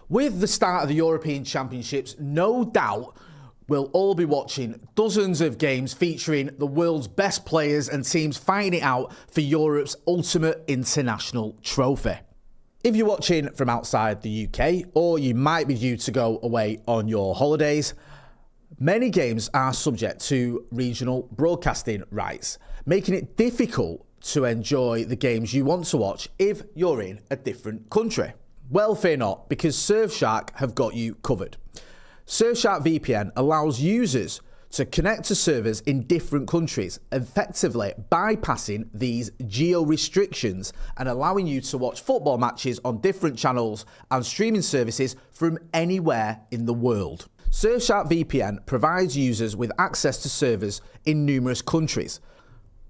With the start of the European Championships, no doubt we'll all be watching dozens of games featuring the world's best players and teams fighting it out for Europe's ultimate international trophy. If you're watching from outside the UK, or you might be due to go away on your holidays, many games are subject to regional broadcasting rights, making it difficult to enjoy the games you want to watch if you're in a different country. Well, fear not, because Surfshark have got you covered. Surfshark VPN allows users to connect to servers in different countries, effectively bypassing these geo-restrictions and allowing you to watch football matches on different channels and streaming services from anywhere in the world. Surfshark VPN provides users with access to servers in numerous countries.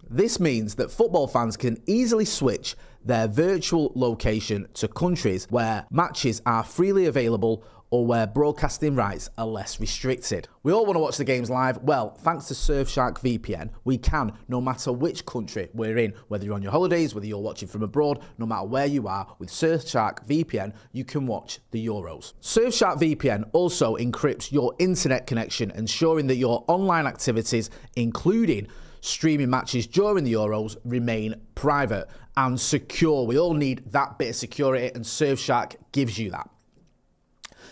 This means that football fans can easily switch their virtual location to countries where matches are freely available or where broadcasting rights are less restricted. We all want to watch the games live. Well, thanks to Surfshark VPN, we can, no matter which country we're in, whether you're on your holidays, whether you're watching from abroad, no matter where you are, with Surfshark VPN, you can watch the Euros. Surfshark VPN also encrypts your internet connection, ensuring that your online activities, including streaming matches during the Euros, remain private and secure. We all need that bit of security, and Surfshark gives you that.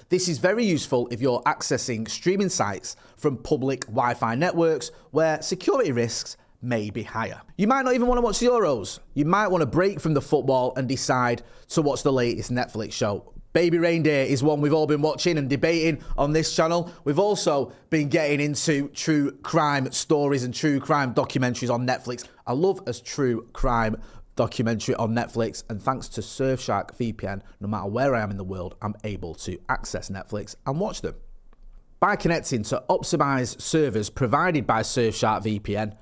This is very useful if you're accessing streaming sites from public Wi-Fi networks where security risks may be higher. You might not even want to watch the Euros. You might want to break from the football and decide to watch the latest Netflix show. Baby Reindeer is one we've all been watching and debating on this channel. We've also been getting into true crime stories and true crime documentaries on Netflix. I love a true crime documentary on Netflix, and thanks to Surfshark VPN, no matter where I am in the world, I'm able to access Netflix and watch them. By connecting to optimized servers provided by Surfshark VPN,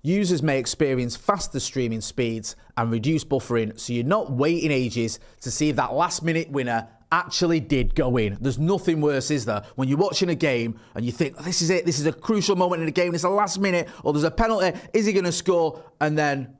users may experience faster streaming speeds and reduced buffering, so you're not waiting ages to see if that last-minute winner actually did go in. There's nothing worse, is there, when you're watching a game and you think, oh, this is it, this is a crucial moment in the game, it's the last minute, or there's a penalty, is he going to score? And then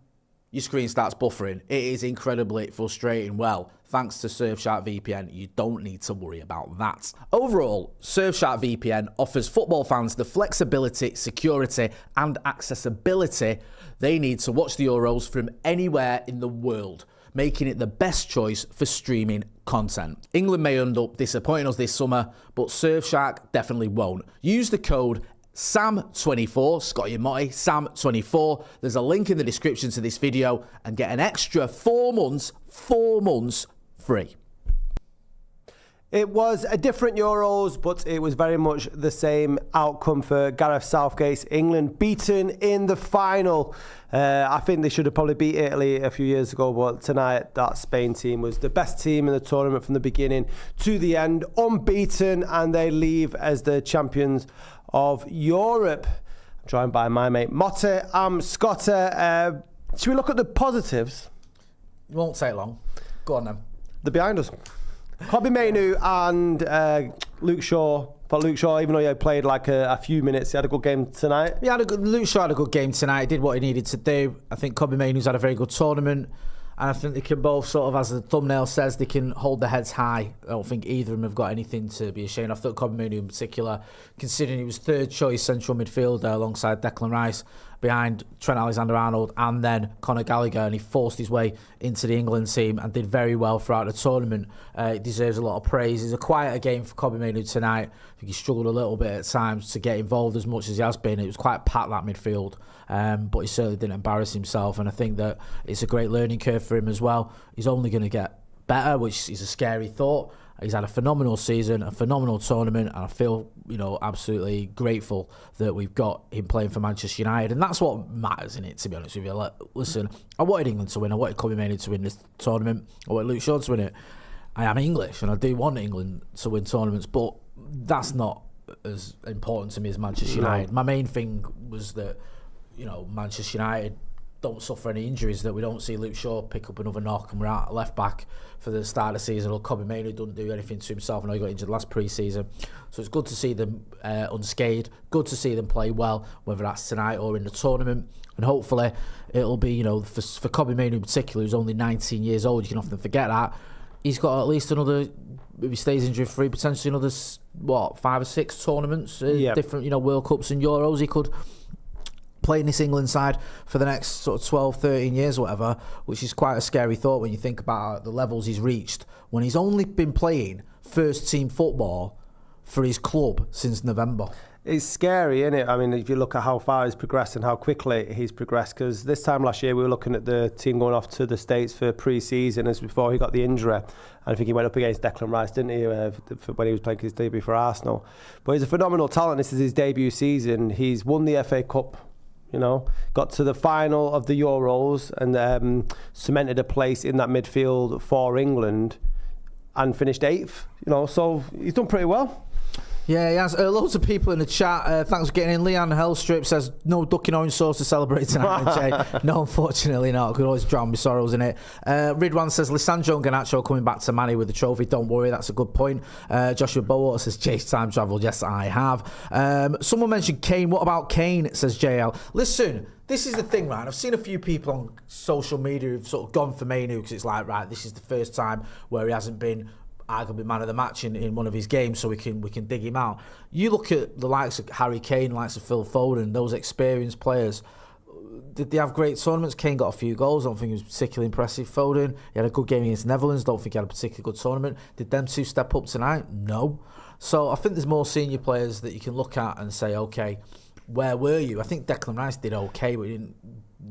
your screen starts buffering. It is incredibly frustrating. Well, thanks to Surfshark VPN, you don't need to worry about that. Overall, Surfshark VPN offers football fans the flexibility, security, and accessibility they need to watch the Euros from anywhere in the world, making it the best choice for streaming content. England may end up disappointing us this summer, but Surfshark definitely won't. Use the code SAM24, Scotty and Motty, SAM24. There's a link in the description to this video and get an extra 4 months free. It was a different Euros, but it was very much the same outcome for Gareth Southgate's England, beaten in the final. I think they should have probably beat Italy a few years ago, but tonight that Spain team was the best team in the tournament from the beginning to the end, unbeaten, and they leave as the champions of Europe. I'm joined by my mate Motty. I'm Scotty. Should we look at the positives? It won't take long. Go on then. They're behind us. Mainoo and Luke Shaw. But Luke Shaw, even though he played like a few minutes, he had a good game tonight. Yeah, Luke Shaw had a good game tonight. He did what he needed to do. I think Mainoo's had a very good tournament. And I think they can both sort of, as the thumbnail says, they can hold their heads high. I don't think either of them have got anything to be ashamed of. I thought Mainoo in particular, considering he was third choice central midfielder alongside Declan Rice, behind Trent Alexander-Arnold and then Conor Gallagher, and he forced his way into the England team and did very well throughout the tournament. He deserves a lot of praise. It's a quieter game for Mainoo tonight. I think he struggled a little bit at times to get involved as much as he has been. It was quite packed, that midfield, but he certainly didn't embarrass himself, and I think that it's a great learning curve for him as well. He's only going to get better, which is a scary thought. He's had a phenomenal season, a phenomenal tournament, and I feel, absolutely grateful that we've got him playing for Manchester United, and that's what matters in it, to be honest with you. Like, listen, I wanted England to win. I wanted Mainoo to win this tournament. I wanted Luke Shaw to win it. I am English, and I do want England to win tournaments, but that's not as important to me as Manchester United. My main thing was that, Manchester United don't suffer any injuries, that we don't see Luke Shaw pick up another knock and we're at left back for the start of the season, or Mainoo doesn't do anything to himself. I know he got injured last pre-season, so it's good to see them unscathed, good to see them play well, whether that's tonight or in the tournament, and hopefully it'll be, for Mainoo in particular, who's only 19 years old, you can often forget that, he's got at least another, if he stays injury-free, potentially another, 5 or 6 tournaments, different, World Cups and Euros. He could play in this England side for the next sort of 12, 13 years or whatever, which is quite a scary thought when you think about the levels he's reached when he's only been playing first-team football for his club since November. It's scary, isn't it? I mean, if you look at how far he's progressed and how quickly he's progressed, because this time last year we were looking at the team going off to the States for pre-season as before he got the injury. And I think he went up against Declan Rice, didn't he, when he was playing his debut for Arsenal. But he's a phenomenal talent. This is his debut season. He's won the FA Cup, got to the final of the Euros and cemented a place in that midfield for England and finished 8th, so he's done pretty well. Yeah, he has. Loads of people in the chat. Thanks for getting in. Leanne Hellstrip says, no duck in orange sauce to celebrate tonight, Jay. No, unfortunately not. Could always drown my sorrows in it. Ridwan says, Lisandro and Garnacho coming back to Manny with the trophy. Don't worry, that's a good point. Joshua Bowater says, Jay's time travelled. Yes, I have. Someone mentioned Kane. What about Kane, says JL. Listen, this is the thing, right? I've seen a few people on social media who've sort of gone for Mainoo because it's like, right, this is the first time where he hasn't been arguably man of the match in one of his games, so we can dig him out. You look at the likes of Harry Kane, the likes of Phil Foden, those experienced players. Did they have great tournaments? Kane got a few goals. I don't think he was particularly impressive. Foden, he had a good game against Netherlands. Don't think he had a particularly good tournament. Did them two step up tonight? No. So I think there's more senior players that you can look at and say, okay, where were you? I think Declan Rice did okay, but he didn't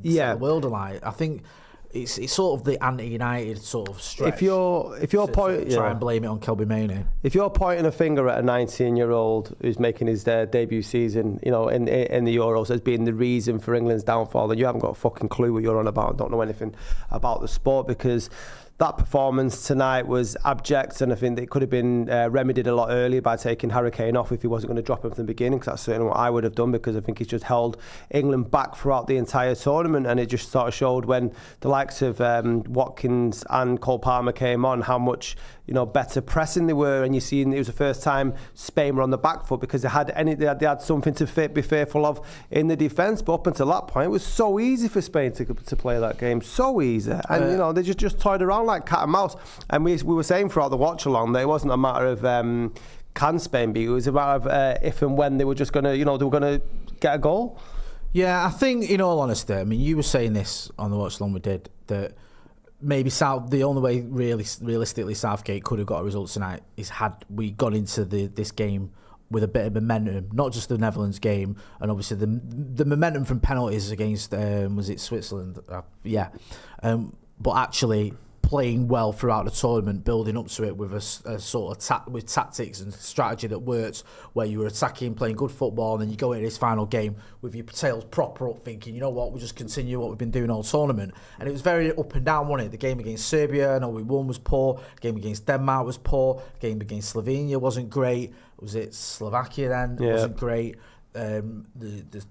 set the world alight. I think it's sort of the anti-United sort of stretch. If you're try and blame it on Kelby Mainoo. If you're pointing a finger at a 19-year-old who's making his debut season, in the Euros as being the reason for England's downfall, then you haven't got a fucking clue what you're on about. Don't know anything about the sport, because that performance tonight was abject, and I think it could have been remedied a lot earlier by taking Harry Kane off if he wasn't going to drop him from the beginning, because that's certainly what I would have done, because I think he's just held England back throughout the entire tournament, and it just sort of showed when the likes of Watkins and Cole Palmer came on how much better pressing they were, and you see it was the first time Spain were on the back foot because they had something to be fearful of in the defence. But up until that point, it was so easy for Spain to play that game, so easy, and they just toyed around like cat and mouse. And we were saying throughout the watch along that it wasn't a matter of can Spain beat, it was a matter of if and when they were just going to they were going to get a goal. Yeah, I think in all honesty, I mean, you were saying this on the watch along we did, that maybe the only way realistically Southgate could have got a result tonight is had we gone into this game with a bit of momentum, not just the Netherlands game, and obviously the momentum from penalties against was it Switzerland? But actually playing well throughout the tournament, building up to it with a sort of with tactics and strategy that works, where you were attacking, playing good football, and then you go into this final game with your tails proper up, thinking, you know what, we'll just continue what we've been doing all tournament. And it was very up and down, wasn't it? The game against Serbia, I know we won, was poor. The game against Denmark was poor. The game against Slovenia wasn't great. Was it Slovakia then? It wasn't great. They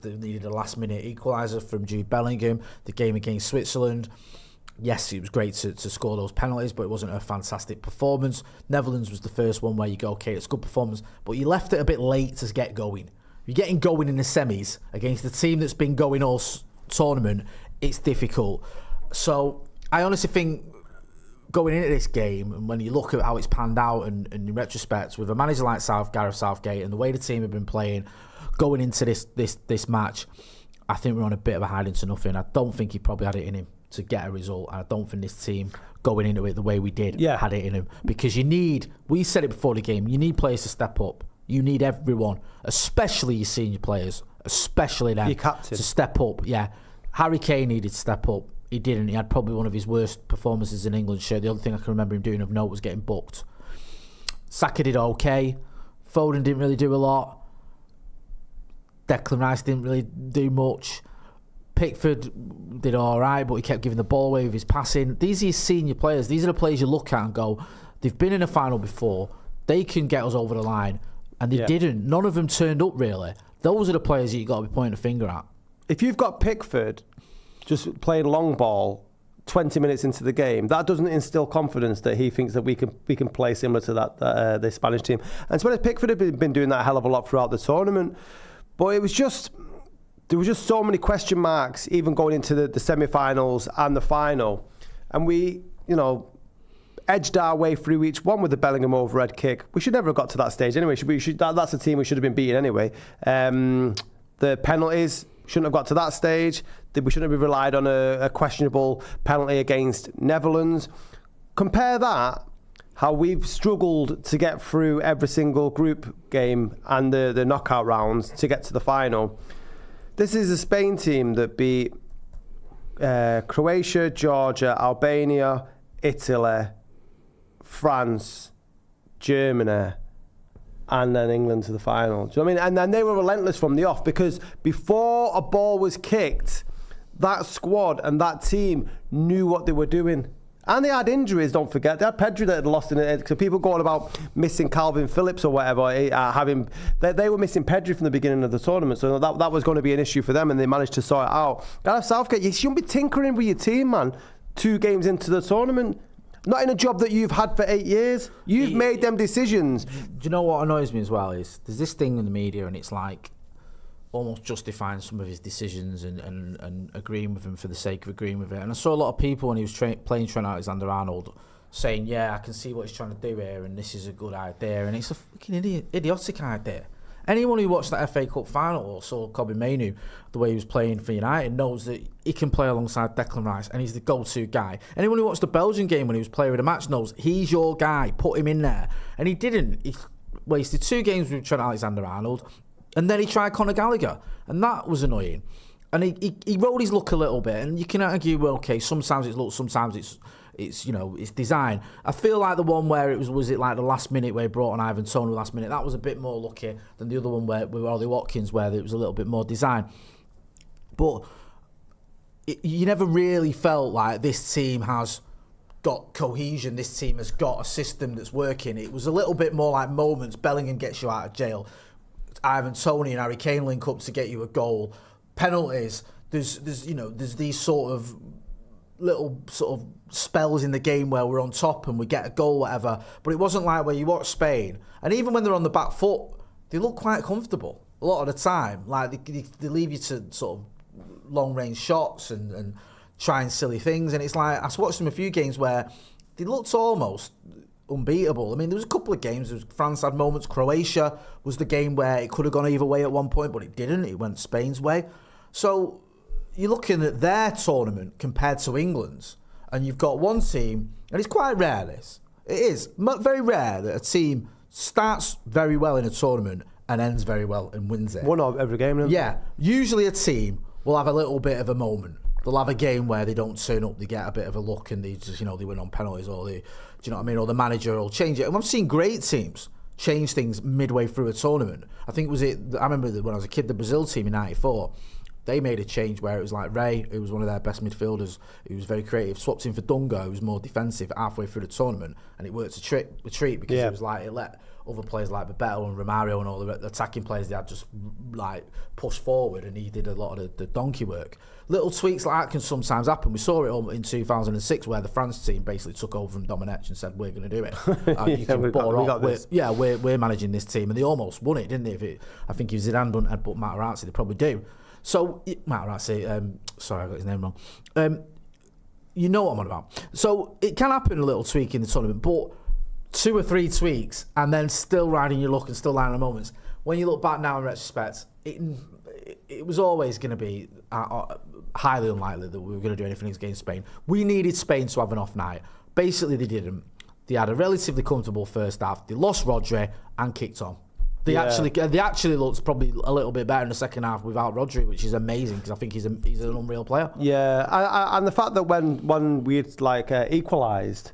needed a last-minute equaliser from Jude Bellingham. The game against Switzerland, yes, it was great to score those penalties, but it wasn't a fantastic performance. Netherlands was the first one where you go, okay, it's a good performance, but you left it a bit late to get going. You're getting going in the semis against the team that's been going all tournament. It's difficult. So I honestly think going into this game, and when you look at how it's panned out, and in retrospect, with a manager like Gareth Southgate and the way the team have been playing, going into this match, I think we're on a bit of a hiding to nothing. I don't think he probably had it in him to get a result, and I don't think this team going into it the way we did had it in him, because we said it before the game, you need players to step up. You need everyone, especially your senior players, especially them, your captain, to step up. Yeah, Harry Kane needed to step up. He didn't. He had probably one of his worst performances in England shirt. The other thing I can remember him doing of note was getting booked. Saka did okay. Foden didn't really do a lot. Declan Rice didn't really do much. Pickford did all right, but he kept giving the ball away with his passing. These are your senior players. These are the players you look at and go, they've been in a final before. They can get us over the line. And they didn't. None of them turned up, really. Those are the players that you've got to be pointing a finger at. If you've got Pickford just playing long ball 20 minutes into the game, that doesn't instill confidence that he thinks that we can play similar to the Spanish team. And so Pickford had been doing that a hell of a lot throughout the tournament. But there was just so many question marks, even going into the semi-finals and the final. And edged our way through each one with the Bellingham overhead kick. We should never have got to that stage anyway. That's a team we should have been beating anyway. The penalties shouldn't have got to that stage. We shouldn't have relied on a questionable penalty against Netherlands. Compare that, how we've struggled to get through every single group game and the knockout rounds to get to the final. This is a Spain team that beat Croatia, Georgia, Albania, Italy, France, Germany, and then England to the final. Do you know what I mean? And then they were relentless from the off, because before a ball was kicked, that squad and that team knew what they were doing. And they had injuries, don't forget. They had Pedri that had lost in it. So people going about missing Calvin Phillips or whatever, they were missing Pedri from the beginning of the tournament. So that was going to be an issue for them, and they managed to sort it out. Gareth Southgate, you shouldn't be tinkering with your team, man. 2 games into the tournament. Not in a job that you've had for 8 years. You've made them decisions. Do you know what annoys me as well is there's this thing in the media, and it's like almost justifying some of his decisions and agreeing with him for the sake of agreeing with it. And I saw a lot of people when he was playing Trent Alexander-Arnold saying, yeah, I can see what he's trying to do here and this is a good idea. And it's a fucking idiotic idea. Anyone who watched that FA Cup final or saw Scotty and Mainoo, the way he was playing for United, knows that he can play alongside Declan Rice and he's the go-to guy. Anyone who watched the Belgian game when he was player of the match knows he's your guy, put him in there. And he didn't. He wasted 2 games with Trent Alexander-Arnold. And then he tried Conor Gallagher, and that was annoying. And he rode his luck a little bit, and you can argue, well, okay, sometimes it's luck, sometimes it's design. I feel like the one where was it like the last minute where he brought on Ivan Toney last minute, that was a bit more lucky than the other one where with Ollie Watkins, where it was a little bit more design. But you never really felt like this team has got cohesion, this team has got a system that's working. It was a little bit more like moments. Bellingham gets you out of jail. Ivan Toney and Harry Kane link up to get you a goal. Penalties. There's these sort of little sort of spells in the game where we're on top and we get a goal, whatever. But it wasn't like where you watch Spain, and even when they're on the back foot, they look quite comfortable a lot of the time. Like they leave you to sort of long range shots and trying silly things. And it's like I watched them a few games where they looked almost unbeatable. I mean, there was a couple of games. France had moments. Croatia was the game where it could have gone either way at one point, but it didn't. It went Spain's way. So you're looking at their tournament compared to England's, and you've got one team, and it's quite rare, this. It is very rare that a team starts very well in a tournament and ends very well and wins it. One of every game, then? Yeah. Usually a team will have a little bit of a moment. They'll have a game where they don't turn up, they get a bit of a look, and they just, they win on penalties, or they, do you know what I mean? Or the manager will change it. And I've seen great teams change things midway through a tournament. I remember when I was a kid, the Brazil team in '94, they made a change where it was like Ray, who was one of their best midfielders, who was very creative, swapped in for Dunga, who was more defensive halfway through the tournament, and it worked a treat because it was like it let other players like Bebeto and Romario and all the attacking players they had just like push forward, and he did a lot of the donkey work. Little tweaks like that can sometimes happen. We saw it all in 2006 where the France team basically took over from Domenech and said, we're going to do it. We're managing this team, and they almost won it, didn't they? I think if Zidane hadn't put Materazzi, they probably do. So Materazzi, sorry, I got his name wrong. You know what I'm on about. So it can happen, a little tweak in the tournament, but 2 or 3 tweaks and then still riding your luck and still landing moments. When you look back now in retrospect, it was always going to be highly unlikely that we were going to do anything against Spain. We needed Spain to have an off night. Basically, they didn't. They had a relatively comfortable first half. They lost Rodri and kicked on. They actually looked probably a little bit better in the second half without Rodri, which is amazing because I think he's an unreal player. Yeah, and the fact that when we equalised,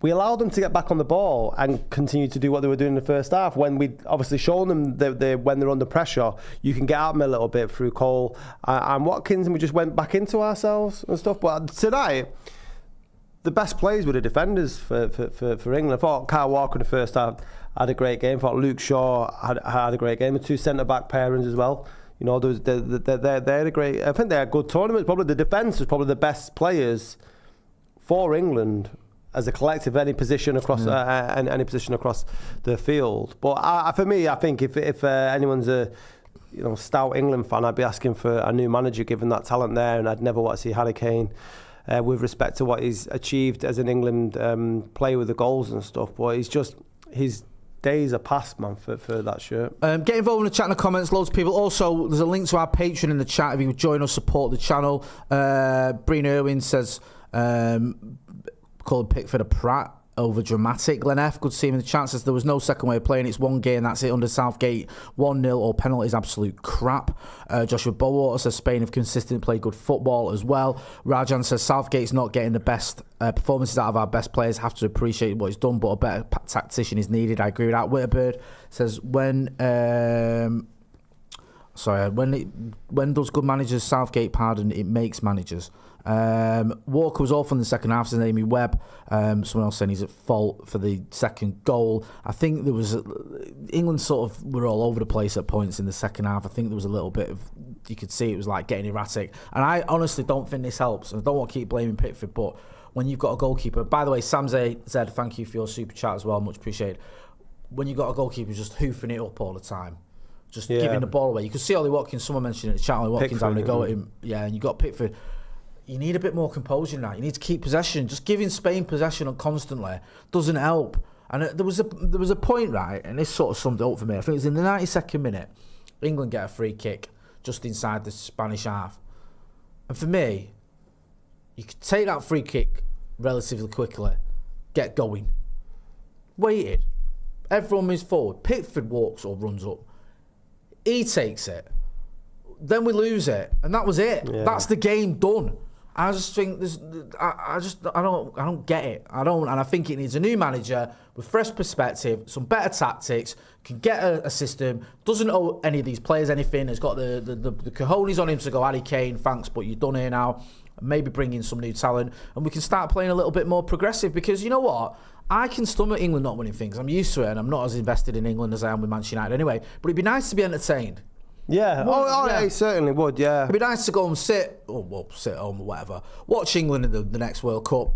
we allowed them to get back on the ball and continue to do what they were doing in the first half. When we'd obviously shown them that when they're under pressure, you can get at them a little bit through Cole and Watkins, and we just went back into ourselves and stuff. But tonight, the best players were the defenders for England. I thought Kyle Walker in the first half had a great game. I thought Luke Shaw had a great game. The 2 centre-back pairings as well. They had a great. I think they had good tournaments. Probably the defence was probably the best players for England as a collective, any position across any position across the field. But for me, I think if anyone's a stout England fan, I'd be asking for a new manager given that talent there, and I'd never want to see Harry Kane with respect to what he's achieved as an England player with the goals and stuff. But he's just his days are past, man, for that shirt. Get involved in the chat in the comments. Loads of people. Also, there's a link to our Patreon in the chat if you would join us, support the channel. Breen Irwin says, called Pickford a prat over dramatic. Glenn F, good to see him in the chat, says there was no second way of playing. It's one game, that's it under Southgate. 1-0 or penalties, absolute crap. Joshua Bowater says Spain have consistently played good football as well. Rajan says Southgate's not getting the best performances out of our best players. Have to appreciate what he's done, but a better tactician is needed. I agree with that. Whitterbird says when does good managers Southgate pardon, it makes managers. Walker was awful in the second half, says Amy Webb. Someone else saying he's at fault for the second goal. I think there was England sort of were all over the place at points in the second half. I think there was a little bit of, you could see it was like getting erratic, and I honestly don't think this helps, and I don't want to keep blaming Pickford, but when you've got a goalkeeper, by the way, Sam Z, thank you for your super chat as well, much appreciated. When you've got a goalkeeper just hoofing it up all the time, just giving the ball away, you could see Ollie Watkins, someone mentioned in the chat, Ollie Watkins Pickford, having a go at him, and you got Pickford. You need a bit more composure now. You need to keep possession. Just giving Spain possession constantly doesn't help. And there was a point, right, and this sort of summed it up for me. I think it was in the 92nd minute, England get a free kick just inside the Spanish half. And for me, you could take that free kick relatively quickly, get going. Waited. Everyone moves forward. Pickford walks or runs up. He takes it. Then we lose it, and that was it. Yeah. That's the game done. I just think I don't get it. And I think it needs a new manager with fresh perspective, some better tactics, can get a system, doesn't owe any of these players anything, has got the cojones on him to go, Harry Kane, thanks, but you're done here now. Maybe bring in some new talent, and we can start playing a little bit more progressive, because you know what? I can stomach England not winning things. I'm used to it, and I'm not as invested in England as I am with Manchester United anyway, but it'd be nice to be entertained. Yeah, it certainly would, yeah. It'd be nice to go and sit at home or whatever, watch England in the next World Cup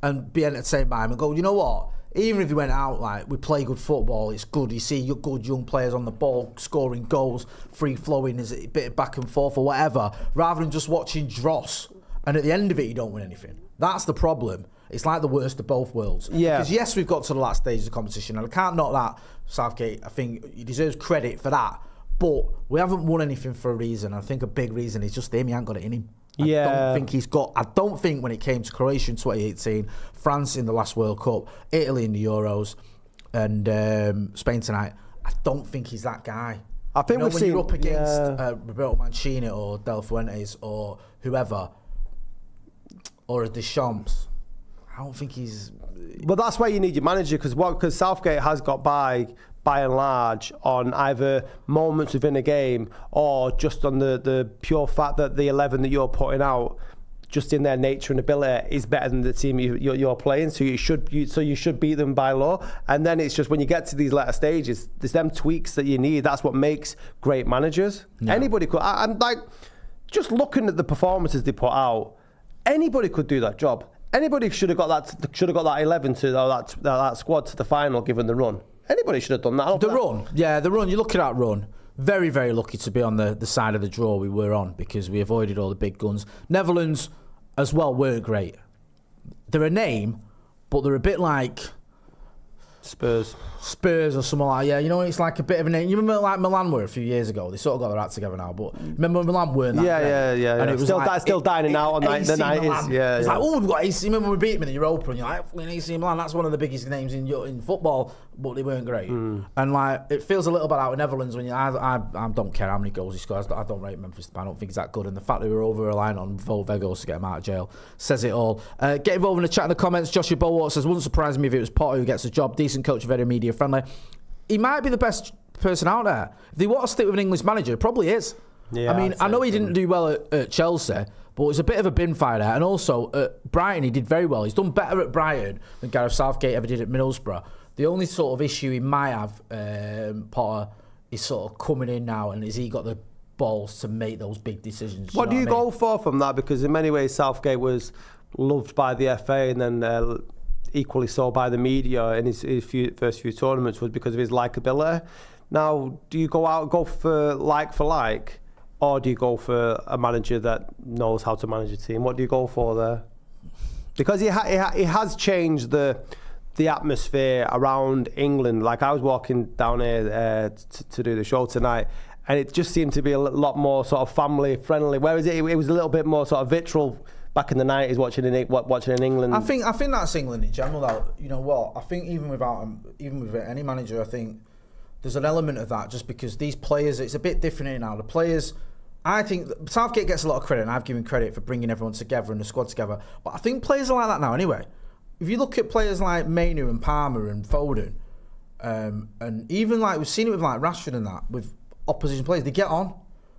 and be entertained by them and go, you know what, even if you went out, like, we play good football, it's good, you see good young players on the ball, scoring goals, free-flowing, there's a bit of back and forth or whatever, rather than just watching dross, and at the end of it, you don't win anything. That's the problem. It's like the worst of both worlds. Yeah. Because yes, we've got to the last stage of the competition, and I can't knock that, Southgate, I think he deserves credit for that. But we haven't won anything for a reason. I think a big reason is just him. He ain't got it in him. I don't think when it came to Croatia in 2018, France in the last World Cup, Italy in the Euros, and Spain tonight, I don't think he's that guy. I think when you're up against Roberto Mancini or Del Fuentes or whoever, or a Deschamps, I don't think he's... But that's why you need your manager, because Southgate has got by and large, on either moments within a game or just on the pure fact that the 11 that you're putting out, just in their nature and ability, is better than the team you're playing. So you should beat them by law. And then it's just when you get to these latter stages, there's them tweaks that you need. That's what makes great managers. Yeah. Anybody could. I'm like, just looking at the performances they put out, anybody could do that job. Anybody should have got that 11 to that squad to the final, given the run. Anybody should have done that. The run. You look at that run. Very, very lucky to be on the side of the draw we were on, because we avoided all the big guns. Netherlands as well weren't great. They're a name, but they're a bit like Spurs or something like that. Yeah, you know, it's like a bit of a name. You remember like Milan were a few years ago? They sort of got their act together now, but remember when Milan weren't that great? Yeah. And it was still dining out on the 90s. Yeah, it's like, oh, we've got AC. Remember when we beat them in the Europa, and you're like, AC Milan, that's one of the biggest names in football, but they weren't great. And like, it feels a little bit out of Netherlands when I don't care how many goals he scores. I don't rate Memphis. I don't think he's that good, and the fact that we were over reliant on Volvegos to get him out of jail says it all. Get involved in the chat in the comments. Joshua Bowater says, wouldn't surprise me if it was Potter who gets the job. Decent coach, very media friendly. He might be the best person out there. If they want to stick with an English manager, it probably is. Yeah, I mean, I know he didn't do well at Chelsea, but it was a bit of a bin fire there. And also at Brighton, he did very well. He's done better at Brighton than Gareth Southgate ever did at Middlesbrough. The only sort of issue he might have, Potter, is sort of coming in now, and has he got the balls to make those big decisions? What do you go for from that? Because in many ways, Southgate was loved by the FA, and then equally so by the media in his first few tournaments, was because of his likeability. Now, do you go for like, or do you go for a manager that knows how to manage a team? What do you go for there? Because he has changed the atmosphere around England. Like, I was walking down here to do the show tonight, and it just seemed to be a lot more sort of family friendly. Whereas it was a little bit more sort of vitriol back in the 90s watching in England. I think that's England in general. Though. You know what? I think even with any manager, I think there's an element of that, just because these players, it's a bit different here now. The players, I think Southgate gets a lot of credit, and I've given credit for bringing everyone together and the squad together. But I think players are like that now anyway. If you look at players like Mainoo and Palmer and Foden, and even like we've seen it with like Rashford and that, with opposition players, they get on.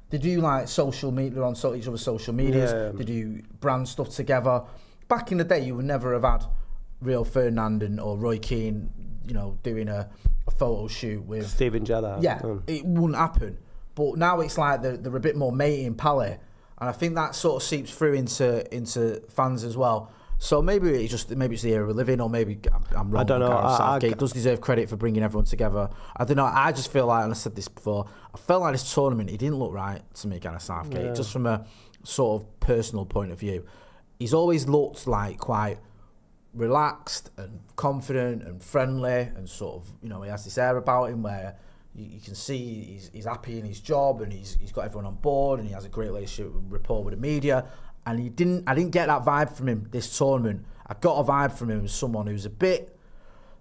They do like social media, they're on each other's social medias. Yeah. They do brand stuff together. Back in the day, you would never have had Rio Ferdinand or Roy Keane, doing a photo shoot with Steven Gerrard. Yeah, it wouldn't happen. But now it's like they're a bit more matey and pally, and I think that sort of seeps through into fans as well. So maybe it's the era we live in, or maybe I'm wrong. I don't know. Southgate does deserve credit for bringing everyone together. I don't know. I just feel like, and I said this before, I felt like this tournament, he didn't look right to me, Gareth Southgate, just from a sort of personal point of view. He's always looked like quite relaxed and confident and friendly, and sort of, he has this air about him where you can see he's happy in his job, and he's got everyone on board, and he has a great relationship and rapport with the media. And I didn't get that vibe from him this tournament. I got a vibe from him as someone who's a bit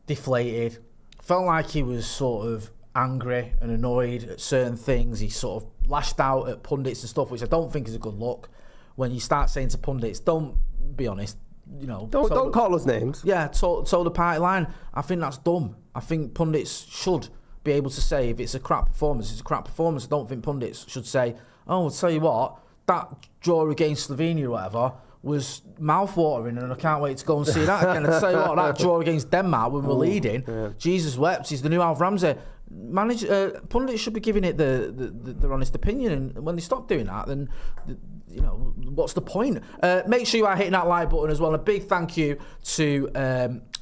deflated. Felt like he was sort of angry and annoyed at certain things. He sort of lashed out at pundits and stuff, which I don't think is a good look. When you start saying to pundits, don't be honest, Don't call us names. Yeah, toe the party line. I think that's dumb. I think pundits should be able to say if it's a crap performance, it's a crap performance. I don't think pundits should say, oh, I'll tell you what, that draw against Slovenia or whatever was mouth-watering, and I can't wait to go and see that again. I tell you what, that draw against Denmark when we're leading, Jesus wept, he's the new Alf Ramsey. Pundits should be giving it their honest opinion, and when they stop doing that, then what's the point? Make sure you are hitting that like button as well. And a big thank you to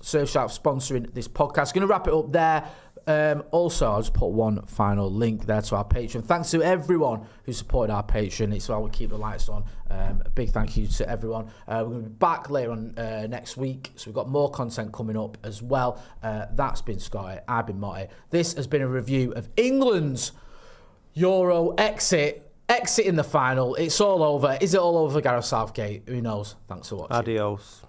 Surfshark for sponsoring this podcast. Going to wrap it up there. Also, I'll just put one final link there to our Patreon. Thanks to everyone who supported our Patreon. It's why we keep the lights on. A big thank you to everyone. We're going to be back later on next week, so we've got more content coming up as well. That's been Scotty. I've been Motty. This has been a review of England's Euro exit in the final. It's all over. Is it all over for Gareth Southgate? Who knows? Thanks for watching. Adios.